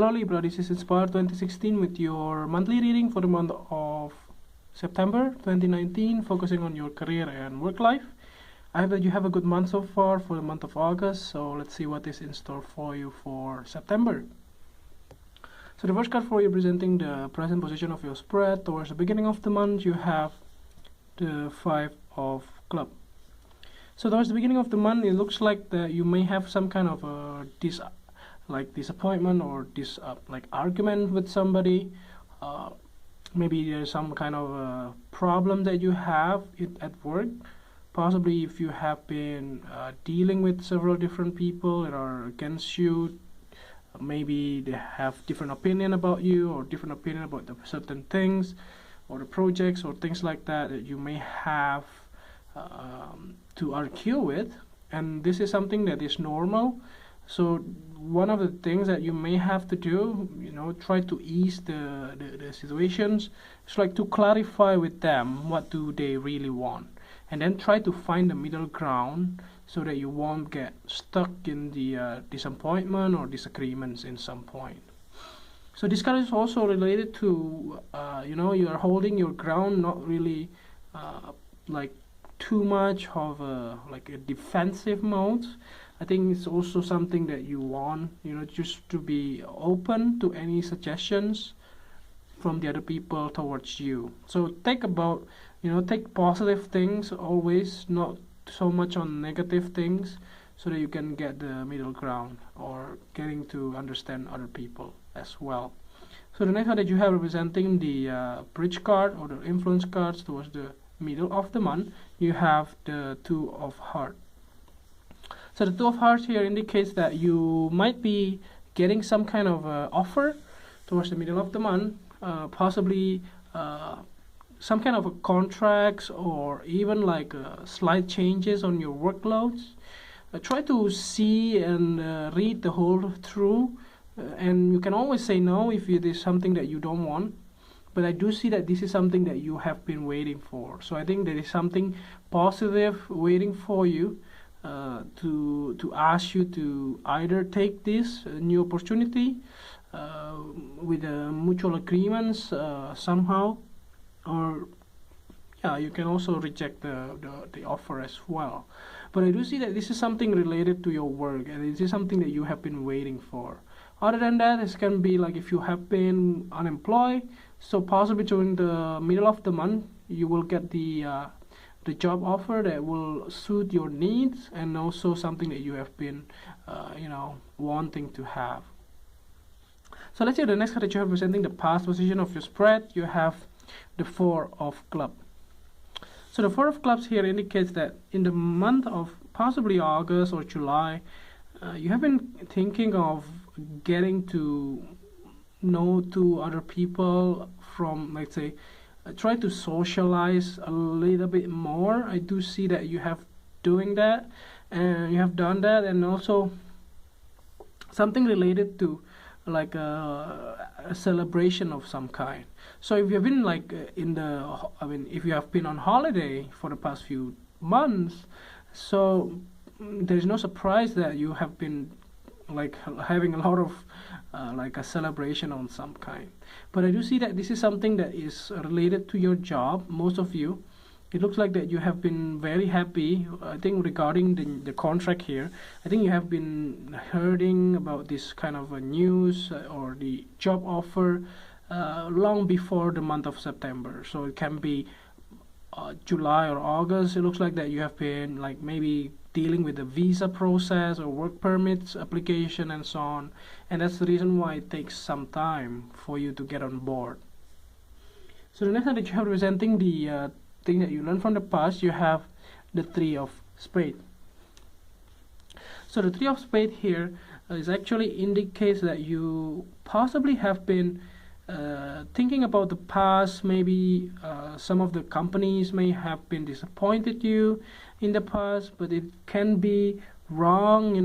Hello Libra, this is Inspire 2016 with your monthly reading for the month of September 2019, focusing on your career and work life. I hope that you have a good month so far for the month of August, so let's see what is in store for you for September. So the first card for you presenting the present position of your spread towards the beginning of the month, you have the Five of Clubs. So towards the beginning of the month, it looks like that you may have some kind of a disappointment or argument with somebody. Maybe there's some kind of a problem that you have at work. Possibly if you have been dealing with several different people that are against you, maybe they have different opinion about you or different opinion about the certain things or the projects or things like that that you may have to argue with, and this is something that is normal. So one of the things that you may have to do, try to ease the situations. It's like to clarify with them what do they really want, and then try to find the middle ground so that you won't get stuck in the disappointment or disagreements in some point. So this card is also related to you are holding your ground, not really too much of a defensive mode. I think it's also something that you want, just to be open to any suggestions from the other people towards you. So take positive things always, not so much on negative things, so that you can get the middle ground or getting to understand other people as well. So the next card that you have representing the bridge card or the influence cards towards the middle of the month, you have the Two of Hearts. So the Two of Hearts here indicates that you might be getting some kind of offer towards the middle of the month, possibly some kind of a contracts or even slight changes on your workloads. Try to see and read the whole through, and you can always say no if it is something that you don't want. But I do see that this is something that you have been waiting for. So I think there is something positive waiting for you to ask you to either take this new opportunity with mutual agreements somehow, or you can also reject the offer as well. But I do see that this is something related to your work, and this is something that you have been waiting for. Other than that, this can be like if you have been unemployed, so possibly during the middle of the month you will get the job offer that will suit your needs, and also something that you have been wanting to have. So let's see the next card that you have representing the past position of your spread. You have the Four of Clubs. So the Four of Clubs here indicates that in the month of possibly August or July, you have been thinking of getting to know to other people from, let's say, try to socialize a little bit more. I do see that you have doing that, and you have done that, and also something related to a celebration of some kind. So if you have been if you have been on holiday for the past few months, so there's no surprise that you have been having a lot of a celebration on some kind. But I do see that this is something that is related to your job. Most of you, it looks like that you have been very happy. I think regarding the contract here, I think you have been hearing about this kind of a news or the job offer long before the month of September. So it can be July or August. It looks like that you have been maybe dealing with the visa process or work permits application and so on, and that's the reason why it takes some time for you to get on board. So the next one that you have representing the thing that you learned from the past, you have the Three of Spades. So the Three of Spades here is actually indicates that you possibly have been thinking about the past. Maybe some of the companies may have been disappointed you in the past, but it can be wrong.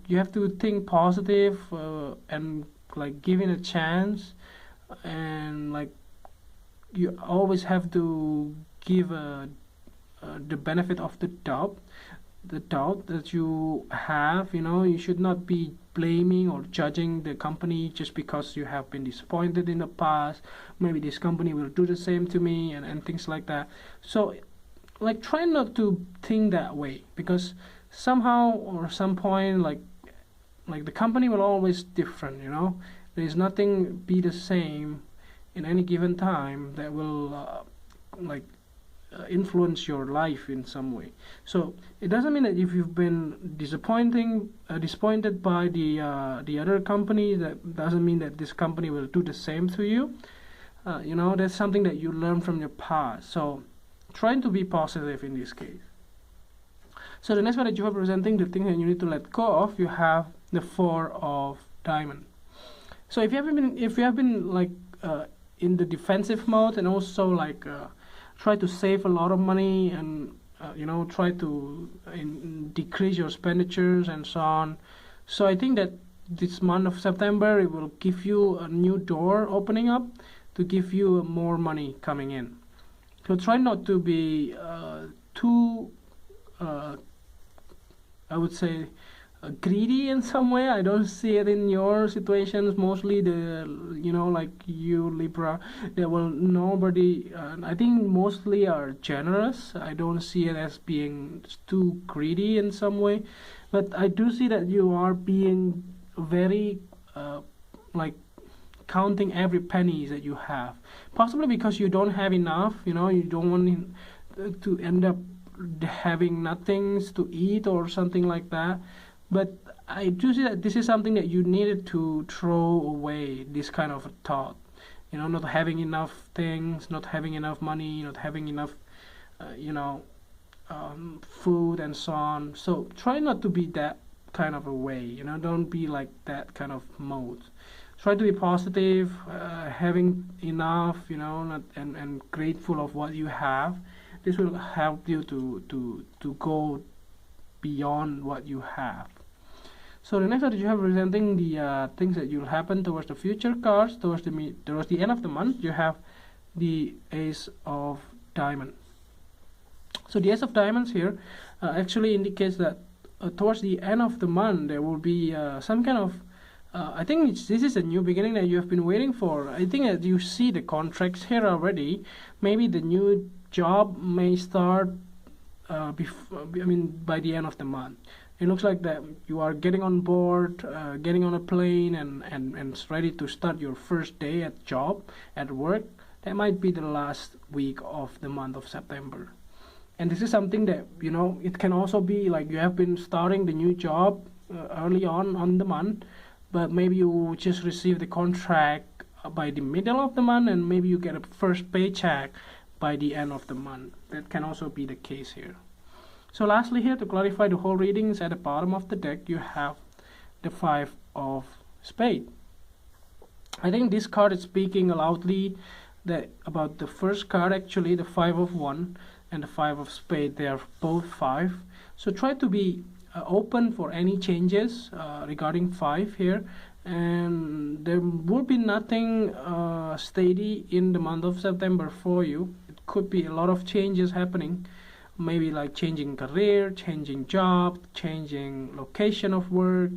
You have to think positive and give it a chance, and you always have to give the benefit of the doubt the doubt that you have. You should not be blaming or judging the company just because you have been disappointed in the past. Maybe this company will do the same to me, and things like that. So like, try not to think that way, because somehow or some point, like the company will always different. There is nothing be the same in any given time that will influence your life in some way. So it doesn't mean that if you've been disappointed by the other company, that doesn't mean that this company will do the same to you. That's something that you learn from your past. So trying to be positive in this case. So the next one that you are presenting, the thing that you need to let go of, you have the 4 of Diamond. So if you have been like in the defensive mode, and also like try to save a lot of money, and try to decrease your expenditures and so on. So I think that this month of September, it will give you a new door opening up to give you more money coming in. So try not to be too I would say greedy in some way. I don't see it in your situations. Mostly like you, Libra, nobody, I think mostly are generous. I don't see it as being too greedy in some way, but I do see that you are being very like counting every penny that you have, possibly because you don't have enough. You don't want to end up having nothing to eat or something like that. But I do see that this is something that you needed to throw away, this kind of thought. Not having enough things, not having enough money, not having enough, food and so on. So try not to be that kind of a way. Don't be like that kind of mode. Try to be positive, having enough, and grateful of what you have. This will help you to go beyond what you have. So the next one that you have representing the things that will happen towards the future cards, towards the end of the month, you have the Ace of Diamonds. So the Ace of Diamonds here actually indicates that towards the end of the month there will be some kind of I think this is a new beginning that you have been waiting for. I think that you see the contracts here already. Maybe the new job may start by the end of the month. It looks like that you are getting on board, getting on a plane, and ready to start your first day at work. That might be the last week of the month of September. And this is something that, it can also be like you have been starting the new job early on the month, but maybe you just receive the contract by the middle of the month, and maybe you get a first paycheck by the end of the month. That can also be the case here. So lastly here, to clarify the whole readings, at the bottom of the deck you have the 5 of Spades. I think this card is speaking loudly about the first card, actually, the 5 of Wands and the 5 of Spades. They are both 5. So try to be open for any changes regarding 5 here, and there will be nothing steady in the month of September for you. It could be a lot of changes happening, maybe like changing career, changing job, changing location of work,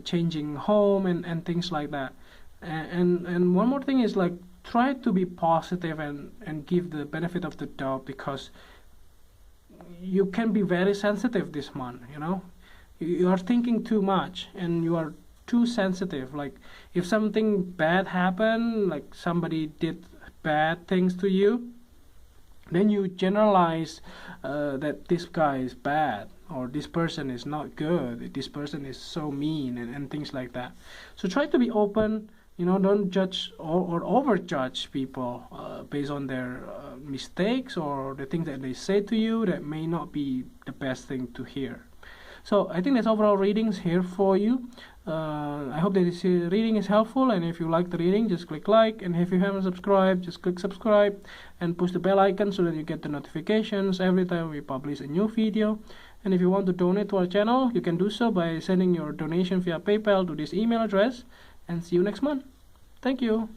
changing home, and things like that. And one more thing is, like, try to be positive and give the benefit of the doubt, because you can be very sensitive this month. You are thinking too much and you are too sensitive. Like, if something bad happened, like somebody did bad things to you, then you generalize that this guy is bad, or this person is not good, this person is so mean, and things like that. So try to be open. Don't judge or overjudge people based on their mistakes or the things that they say to you that may not be the best thing to hear. So I think that's overall readings here for you. I hope that this reading is helpful, and if you like the reading, just click like, and if you haven't subscribed, just click subscribe and push the bell icon so that you get the notifications every time we publish a new video. And if you want to donate to our channel, you can do so by sending your donation via PayPal to this email address. And see you next month. Thank you.